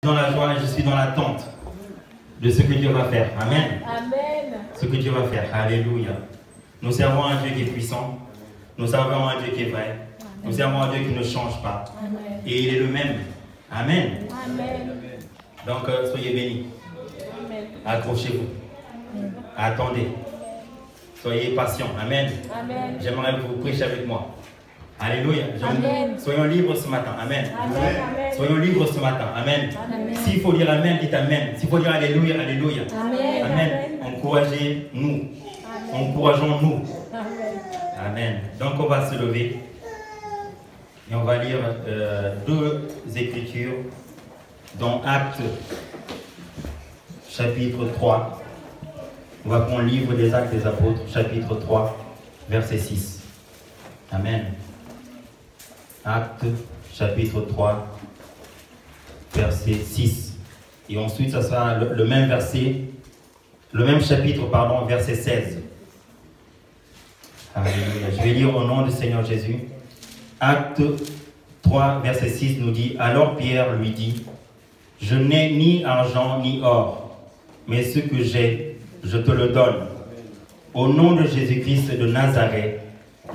Dans la joie, je suis dans l'attente de ce que Dieu va faire. Amen. Amen. Ce que Dieu va faire. Alléluia. Nous servons un Dieu qui est puissant. Nous servons un Dieu qui est vrai. Nous servons un Dieu qui ne change pas. Amen. Et il est le même. Amen. Amen. Donc, soyez bénis. Amen. Accrochez-vous. Attendez. Soyez patients. Amen. Amen. J'aimerais que vous prêchiez avec moi. Alléluia. Amen. Soyons libres ce matin. Amen. Amen. Amen. Soyons libres ce matin. Amen. Amen. S'il faut dire Amen, dites Amen. S'il faut dire Alléluia, Alléluia. Amen. Amen. Amen. Encouragez-nous. Encourageons-nous. Amen. Amen. Donc on va se lever et on va lire deux écritures dans Actes chapitre 3. On va prendre le livre des Actes des Apôtres, chapitre 3, verset 6. Amen. Actes chapitre 3, verset 6. Et ensuite, ça sera le même verset, le même chapitre, pardon, verset 16. Alléluia. Je vais lire au nom du Seigneur Jésus. Acte 3, verset 6 nous dit: alors Pierre lui dit: je n'ai ni argent ni or, mais ce que j'ai, je te le donne. Au nom de Jésus-Christ de Nazareth,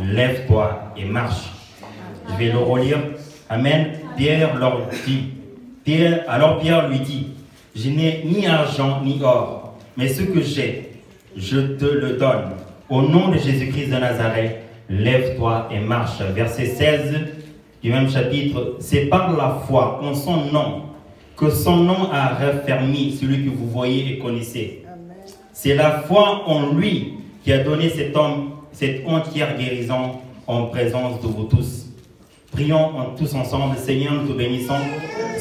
lève-toi et marche. Je vais le relire. Amen. Pierre leur dit, alors Pierre lui dit: je n'ai ni argent ni or, mais ce que j'ai, je te le donne. Au nom de Jésus-Christ de Nazareth, lève-toi et marche. Verset 16 du même chapitre: c'est par la foi en son nom que son nom a raffermi celui que vous voyez et connaissez. C'est la foi en lui qui a donné cet homme cette entière guérison en présence de vous tous. Prions tous ensemble. Seigneur, nous te bénissons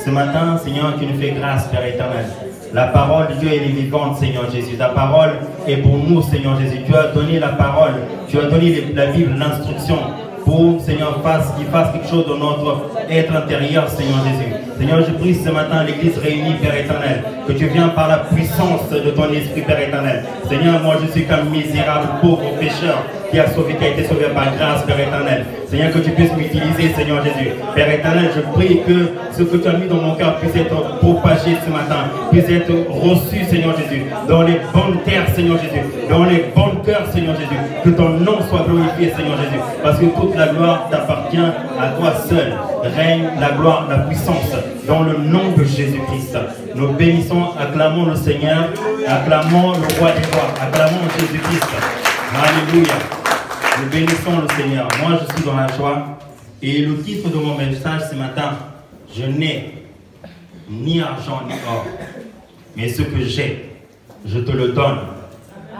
ce matin. Seigneur, tu nous fais grâce, Père éternel. La parole de Dieu elle est vivante, Seigneur Jésus. Ta parole est pour nous, Seigneur Jésus. Tu as donné la parole, tu as donné la Bible, l'instruction pour, Seigneur, qu'il fasse quelque chose dans notre être intérieur, Seigneur Jésus. Seigneur, je prie ce matin l'église réunie, Père éternel, que tu viens par la puissance de ton esprit, Père éternel. Seigneur, moi je suis comme misérable, pauvre pécheur qui a été sauvé par grâce, Père éternel. Seigneur, que tu puisses m'utiliser, Seigneur Jésus. Père éternel, je prie que ce que tu as mis dans mon cœur puisse être propagé ce matin, puisse être reçu, Seigneur Jésus, dans les bonnes terres, Seigneur Jésus, dans les bons cœurs, Seigneur Jésus. Que ton nom soit glorifié, Seigneur Jésus, parce que toute la gloire t'appartient à toi seul. Règne la gloire, la puissance, dans le nom de Jésus-Christ. Nous bénissons, acclamons le Seigneur, acclamons le roi des rois, acclamons Jésus-Christ. Alléluia. Nous bénissons le Seigneur. Moi, je suis dans la joie. Et le titre de mon message ce matin: je n'ai ni argent ni or, mais ce que j'ai, je te le donne.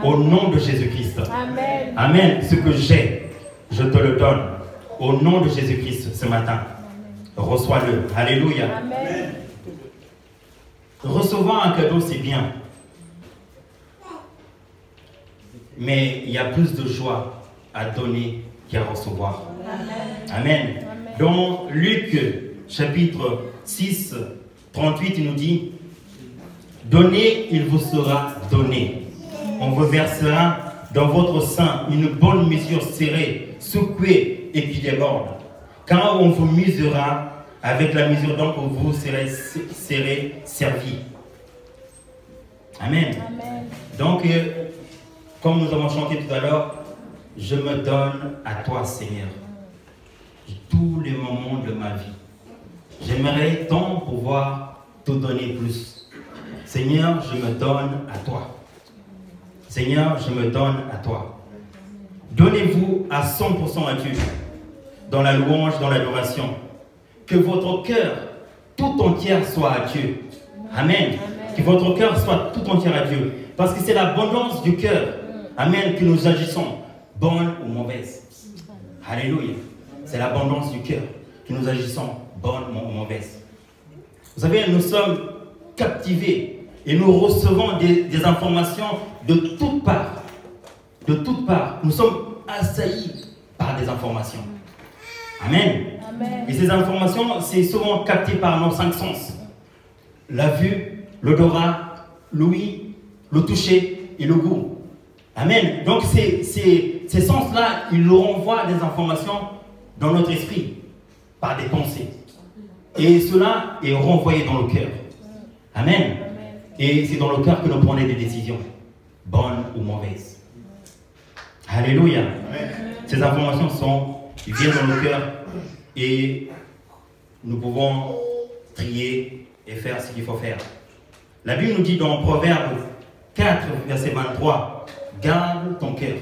Au nom de Jésus-Christ. Amen. Amen. Ce que j'ai, je te le donne. Au nom de Jésus-Christ ce matin. Reçois-le. Alléluia. Amen. Recevoir un cadeau, c'est bien. Mais il y a plus de joie à donner qu'à recevoir. Amen. Dans Luc chapitre 6, 38, il nous dit: donnez, il vous sera donné. On vous versera dans votre sein une bonne mesure serrée, secouée et qui déborde. Quand on vous misera avec la mesure dont vous serez servi. Amen. Amen. Donc, comme nous avons chanté tout à l'heure, je me donne à toi, Seigneur, tous les moments de ma vie. J'aimerais tant pouvoir te donner plus. Seigneur, je me donne à toi. Seigneur, je me donne à toi. Donnez-vous à 100% à Dieu, dans la louange, dans l'adoration. Que votre cœur tout entier soit à Dieu. Amen. Que votre cœur soit tout entier à Dieu. Parce que c'est l'abondance du cœur, amen, que nous agissons, bonne ou mauvaise. Alléluia. C'est l'abondance du cœur que nous agissons, bonne ou mauvaise. Vous savez, nous sommes captivés et nous recevons des informations de toutes parts. De toutes parts. Nous sommes assaillis par des informations. Amen. Amen. Et ces informations, c'est souvent capté par nos 5 sens. La vue, l'odorat, l'ouïe, le toucher et le goût. Amen. Donc ces sens-là, ils nous renvoient des informations dans notre esprit par des pensées. Et cela est renvoyé dans le cœur. Amen. Et c'est dans le cœur que nous prenons des décisions, bonnes ou mauvaises. Alléluia. Ces informations viennent dans le cœur et nous pouvons trier et faire ce qu'il faut faire. La Bible nous dit dans Proverbe 4, verset 23, garde ton cœur.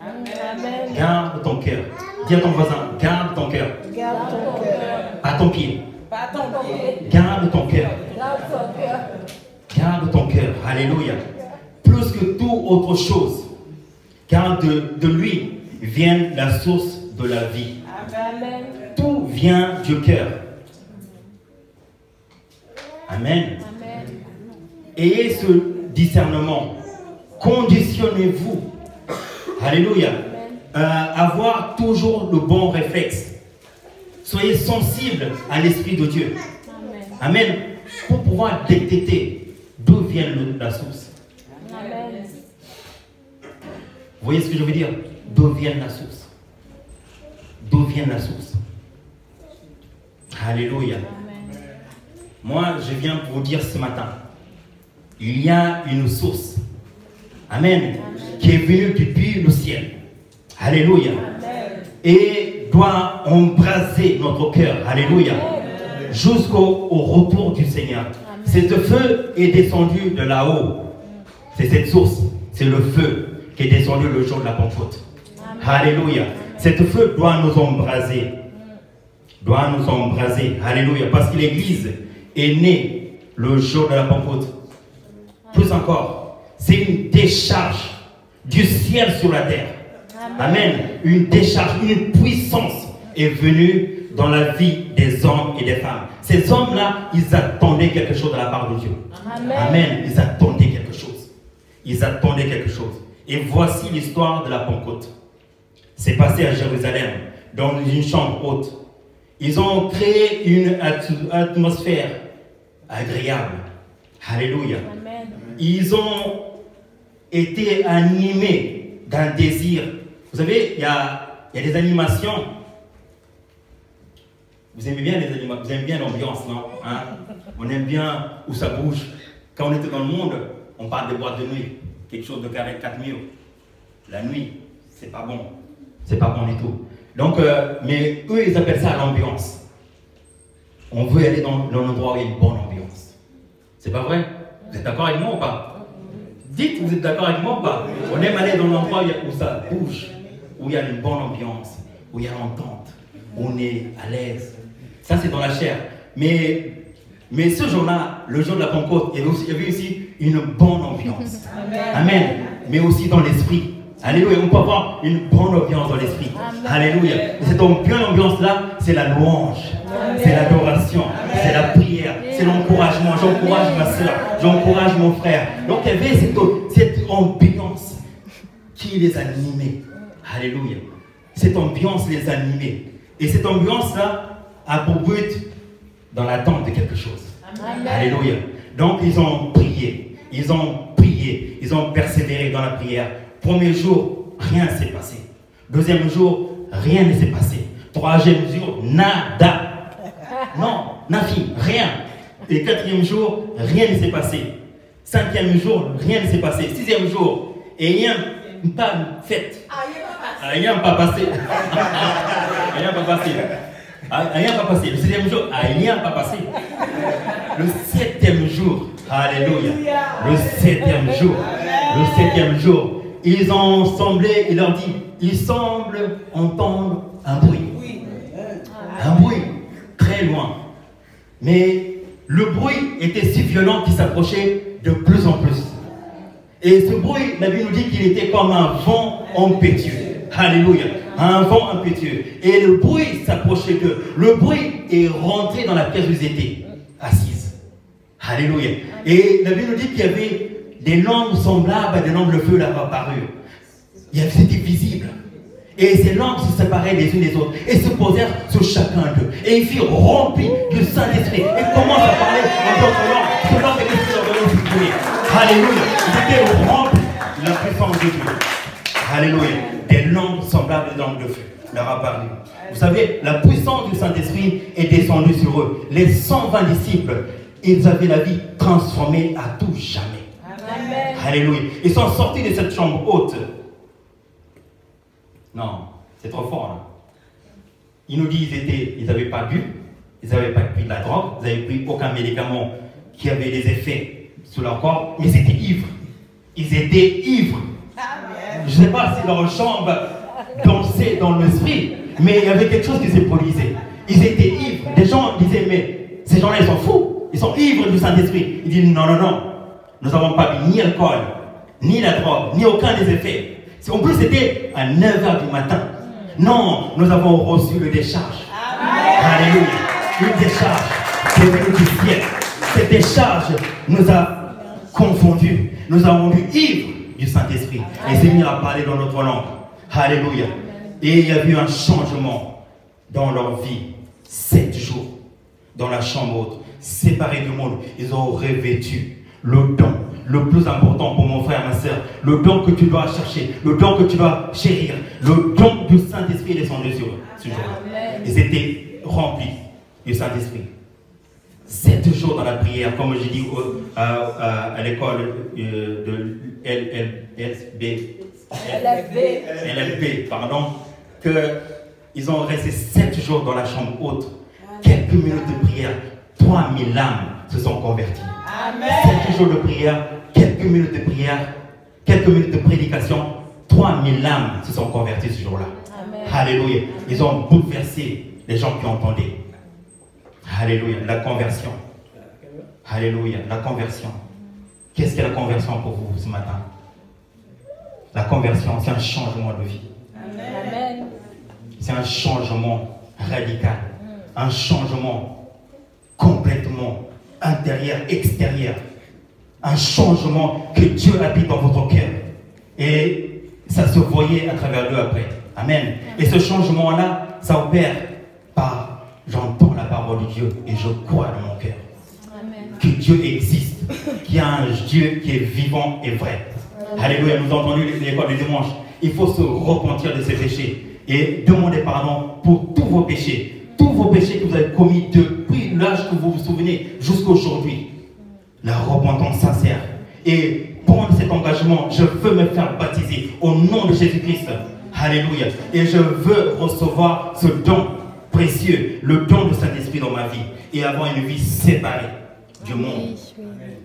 Amen. Garde ton cœur. Dis à ton voisin, garde ton cœur. Garde ton cœur. Pas ton pied. Pas ton pied. Garde ton cœur. Garde ton cœur. Garde ton cœur. Alléluia. Plus que toute autre chose. Car de lui vient la source de la vie. Amen. Tout vient du cœur. Amen. Amen. Ayez ce discernement. Conditionnez-vous. Alléluia. Avoir toujours le bon réflexe. Soyez sensible à l'Esprit de Dieu. Amen. Amen. Pour pouvoir détecter d'où vient la source. Amen. Vous voyez ce que je veux dire? D'où vient la source? D'où vient la source? Alléluia. Amen. Moi, je viens pour vous dire ce matin, il y a une source. Amen. Qui est venue depuis le ciel. Alléluia. Amen. Et doit embraser notre cœur. Alléluia. Jusqu'au retour du Seigneur. Ce feu est descendu de là-haut. C'est cette source. C'est le feu qui est descendu le jour de la Pentecôte. Alléluia. Cet feu doit nous embraser. Doit nous embraser. Alléluia. Parce que l'Église est née le jour de la Pentecôte. Plus encore, c'est une décharge du ciel sur la terre. Amen. Une décharge, une puissance est venue dans la vie des hommes et des femmes. Ces hommes-là, ils attendaient quelque chose de la part de Dieu. Amen. Amen. Ils attendaient quelque chose. Ils attendaient quelque chose. Et voici l'histoire de la Pentecôte. C'est passé à Jérusalem, dans une chambre haute. Ils ont créé une atmosphère agréable. Alléluia. Amen. Ils ont été animés d'un désir. Vous savez, il y a des animations. Vous aimez bien les animations, vous aimez bien l'ambiance, non? Hein? On aime bien où ça bouge. Quand on était dans le monde, on parle de boîte de nuit. Quelque chose de carré 4 murs. La nuit, c'est pas bon. C'est pas bon du tout. Donc, mais eux, ils appellent ça l'ambiance. On veut aller dans un endroit où il y a une bonne ambiance. C'est pas vrai? Vous êtes d'accord avec moi ou pas? Dites, vous êtes d'accord avec moi ou pas? On aime aller dans l'endroit où ça bouge, où il y a une bonne ambiance, où il y a l'entente, où on est à l'aise. Ça, c'est dans la chair. Mais ce jour-là, le jour de la Pentecôte, il y avait aussi une bonne ambiance. Amen. Mais aussi dans l'esprit. Alléluia. On peut avoir une bonne ambiance dans l'esprit. Alléluia. Et cette bonne ambiance-là, c'est la louange, c'est l'adoration, c'est la prière, c'est l'encouragement. J'encourage ma soeur, j'encourage mon frère. Donc il y avait cette ambiance qui les animait. Alléluia. Cette ambiance les animait. Et cette ambiance-là a pour but dans l'attente de quelque chose. Amen. Alléluia. Donc ils ont prié, ils ont persévéré dans la prière. Premier jour, rien ne s'est passé. Deuxième jour, rien ne s'est passé. Troisième jour, nada. Non, nothing, rien. Et quatrième jour, rien ne s'est passé. Cinquième jour, rien ne s'est passé. Sixième jour, et rien pas fait. Rien pas passé. Rien pas passé. Rien pas passé. Le sixième jour, rien pas passé. Le septième jour, alléluia. Le septième jour, ils ont semblé, il leur dit, ils semblent entendre un bruit. Un bruit très loin. Mais le bruit était si violent qu'il s'approchait de plus en plus. Et ce bruit, la Bible nous dit qu'il était comme un vent impétueux. Alléluia. Un vent impétueux. Et le bruit s'approchait d'eux. Le bruit est rentré dans la pièce où ils étaient assises. Alléluia. Et la Bible nous dit qu'il y avait des lampes semblables à des lampes de feu là-bas apparues. C'était visible. Et ces lampes se séparaient les unes des autres et se posèrent sur chacun d'eux. Et ils furent remplis du Saint-Esprit. Et commencent à parler en d'autres langues. Ce langue est l'Esprit leur donnait d'exprimer. Alléluia. Ils étaient remplis de la puissance de Dieu. Alléluia. Des langues semblables à des langues de feu leur apparurent. Vous savez, la puissance du Saint-Esprit est descendue sur eux. Les 120 disciples ils avaient la vie transformée à tout jamais. Amen. Alléluia. Ils sont sortis de cette chambre haute. Non, c'est trop fort là. Il nous dit ils n'avaient pas bu, ils n'avaient pas pris de la drogue, ils n'avaient pris aucun médicament qui avait des effets sur leur corps, mais ils étaient ivres. Ils étaient ivres. Je ne sais pas si leur chambre dansait dans l'esprit, mais il y avait quelque chose qui se produisait. Ils étaient ivres. Des gens disaient, mais ces gens-là, ils sont fous. Ils sont ivres du Saint-Esprit. Ils disent, non, non, non. Nous n'avons pas bu ni l'alcool, ni la drogue, ni aucun des effets. En plus, c'était à 9h du matin. Non, nous avons reçu le décharge. Alléluia. Une décharge qui est venue du ciel. Cette décharge nous a confondus. Nous avons rendu ivres du Saint-Esprit. Et Seigneur a parlé dans notre langue. Alléluia. Et il y a eu un changement dans leur vie. 7 jours dans la chambre haute, séparés du monde. Ils ont revêtu le don le plus important pour mon frère, ma soeur, le don que tu dois chercher, le don que tu dois chérir, le don du Saint-Esprit descendu sur eux ce jour-là. Ils étaient remplis du Saint-Esprit. 7 jours dans la prière, comme j'ai dit à l'école de LFB, pardon, qu'ils ont resté 7 jours dans la chambre haute. Quelques minutes de prière, 3000 âmes se sont converties. Amen. 7 jours de prière, quelques minutes de prière, quelques minutes de prédication, 3000 âmes se sont converties ce jour-là. Alléluia. Ils ont bouleversé les gens qui entendaient. Alléluia. La conversion. Alléluia. La conversion. Qu'est-ce que la conversion pour vous ce matin? La conversion, c'est un changement de vie. Amen. C'est un changement radical. Un changement complètement intérieur, extérieur. Un changement que Dieu habite dans votre cœur. Et ça se voyait à travers Dieu après. Amen. Et ce changement-là, ça opère par j'entends la parole de Dieu et je crois dans mon cœur. Amen. Que Dieu existe, qu'il y a un Dieu qui est vivant et vrai. Amen. Alléluia, nous avons entendu l'école du dimanche. Il faut se repentir de ses péchés et demander pardon pour tous vos péchés. Tous vos péchés que vous avez commis depuis l'âge que vous vous souvenez jusqu'à aujourd'hui. La repentance sincère. Et prendre cet engagement, je veux me faire baptiser au nom de Jésus-Christ. Alléluia. Et je veux recevoir ce don précieux, le don du Saint-Esprit dans ma vie. Et avoir une vie séparée du monde.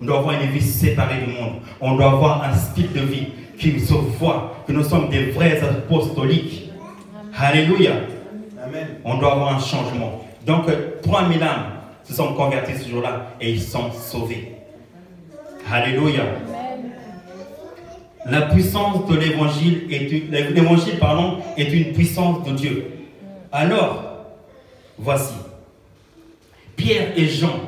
On doit avoir une vie séparée du monde. On doit avoir un style de vie qui se voit que nous sommes des vrais apostoliques. Alléluia. Amen. On doit avoir un changement. Donc, 3000 âmes se sont converties ce jour-là et ils sont sauvés. Alléluia. Amen. La puissance de l'évangile est une puissance de Dieu. Alors, voici, Pierre et Jean,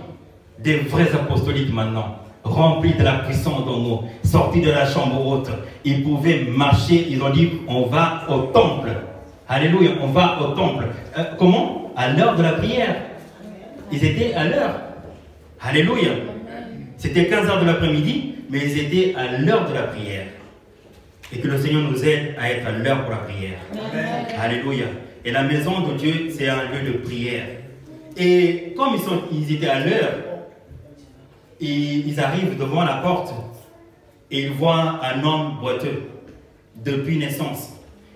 des vrais apostoliques maintenant, remplis de la puissance en nous, sortis de la chambre haute, ils pouvaient marcher, ils ont dit, on va au temple. Alléluia, on va au temple. Comment? À l'heure de la prière. Ils étaient à l'heure. Alléluia. C'était 15h de l'après-midi, mais ils étaient à l'heure de la prière. Et que le Seigneur nous aide à être à l'heure pour la prière. Amen. Alléluia. Et la maison de Dieu, c'est un lieu de prière. Et comme ils étaient à l'heure, ils arrivent devant la porte et ils voient un homme boiteux depuis naissance.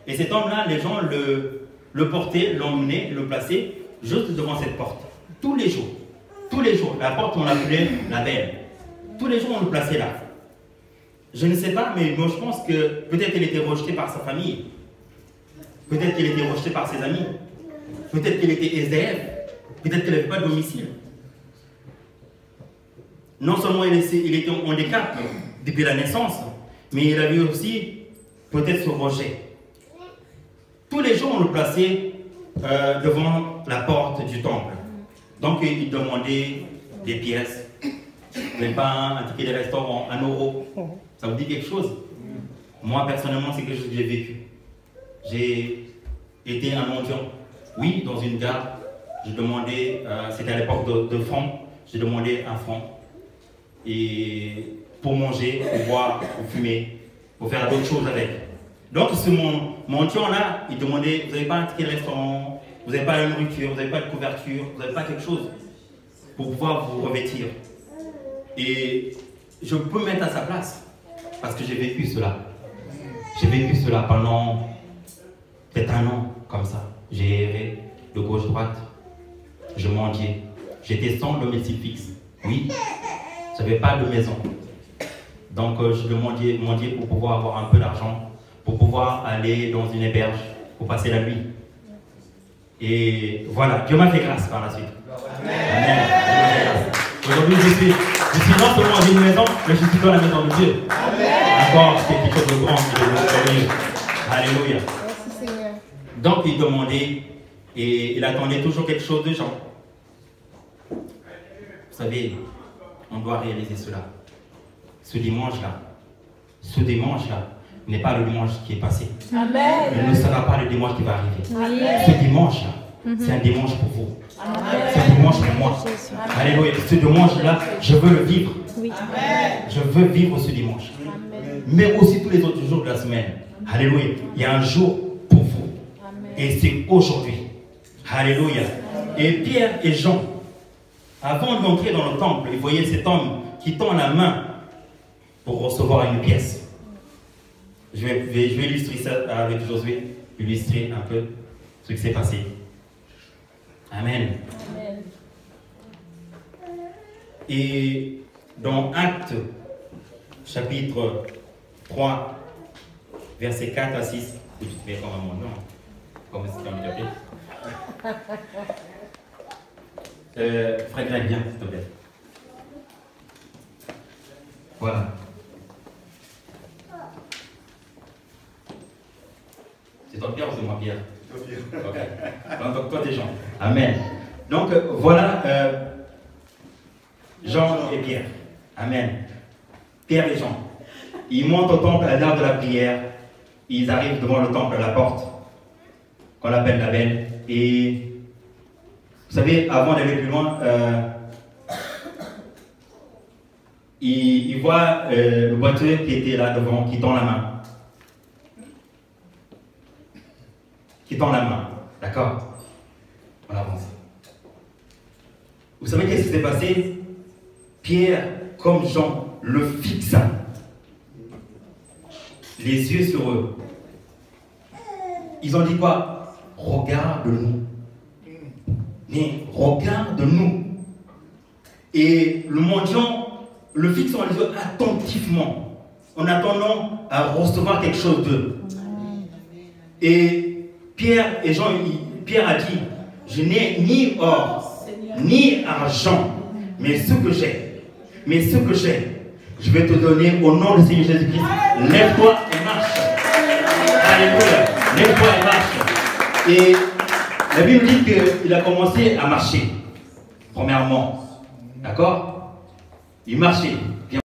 Et cet homme-là, les gens le portaient, l'emmenaient, le plaçaient juste devant cette porte. Tous les jours. Tous les jours. La porte, on l'appelait la belle. Tous les jours, on le plaçait là. Je ne sais pas, mais moi, je pense que peut-être qu'elle était rejetée par sa famille. Peut-être qu'elle était rejetée par ses amis. Peut-être qu'elle était SDF. Peut-être qu'elle n'avait pas de domicile. Non seulement il était en handicap depuis la naissance, mais il avait aussi peut-être ce rejet. Tous les jours, on le plaçait devant la porte du temple. Donc, il demandait des pièces. Vous n'avez pas un ticket de restaurant, 1 euro. Ça vous dit quelque chose? Moi, personnellement, c'est quelque chose que j'ai vécu. J'ai été un mendiant. Oui, dans une gare, je demandais, c'était à l'époque de francs, j'ai demandé 1 franc. Et pour manger, pour boire, pour fumer, pour faire d'autres choses avec. Donc, ce mendiant-là, il demandait, vous n'avez pas un ticket de restaurant, vous n'avez pas la nourriture, vous n'avez pas de couverture, vous n'avez pas quelque chose pour pouvoir vous revêtir. Et je peux me mettre à sa place. Parce que j'ai vécu cela. J'ai vécu cela pendant peut-être 1 an, comme ça. J'ai erré de gauche-droite. Je mendiais. J'étais sans domicile fixe. Oui. Je n'avais pas de maison. Donc je mendiais pour pouvoir avoir un peu d'argent, pour pouvoir aller dans une héberge, pour passer la nuit. Et voilà, Dieu m'a fait grâce par la suite. Amen. Amen. Aujourd'hui, je suis non seulement dans une maison, mais je suis dans la maison de Dieu. Encore, c'est quelque chose de grand, de merveilleux. Alléluia. Merci Seigneur. Donc, il demandait, et il attendait toujours quelque chose de gens. Vous savez, on doit réaliser cela. Ce dimanche-là n'est pas le dimanche qui est passé. Amen. Il ne sera pas le dimanche qui va arriver. Amen. Ce dimanche-là, c'est un dimanche pour vous. Amen. C'est un dimanche pour moi. Alléluia. Ce dimanche-là, je veux le vivre. Oui. Je veux vivre ce dimanche. Amen. Mais aussi tous les autres jours de la semaine. Alléluia. Il y a un jour pour vous. Amen. Et c'est aujourd'hui. Alléluia. Et Pierre et Jean, avant d'entrer dans le temple, ils voyaient cet homme qui tend la main pour recevoir une pièce. Je vais illustrer ça avec Josué, illustrer un peu ce qui s'est passé. Amen. Amen. Et dans Actes, chapitre 3, versets 4 à 6, tu te mets comme mon nom, comme c'est handicapé. Frère Greg, viens, s'il te plaît. Voilà. C'est toi Pierre ou c'est moi Pierre? Ok. Donc toi t'es Jean. Amen. Donc voilà Jean et Pierre. Amen. Pierre et Jean. Ils montent au temple à l'heure de la prière. Ils arrivent devant le temple à la porte, qu'on appelle la belle. Et vous savez, avant d'aller plus loin, ils voient le boiteux qui était là devant, qui tend la main. Qui tend la main. D'accord? On avance. Vous savez qu'est-ce qui s'est passé? Pierre, comme Jean, le fixa. Les yeux sur eux. Ils ont dit quoi? Regarde-nous. Mais regarde-nous. Et le mendiant le fixe dans les yeux attentivement, en attendant à recevoir quelque chose d'eux. Et Pierre et Jean, Pierre a dit, je n'ai ni or, ni argent, mais ce que j'ai, je vais te donner au nom du Seigneur Jésus-Christ. Lève-toi et marche. Alléluia. Lève-toi et marche. Et la Bible dit qu'il a commencé à marcher, premièrement. D'accord? Il marchait.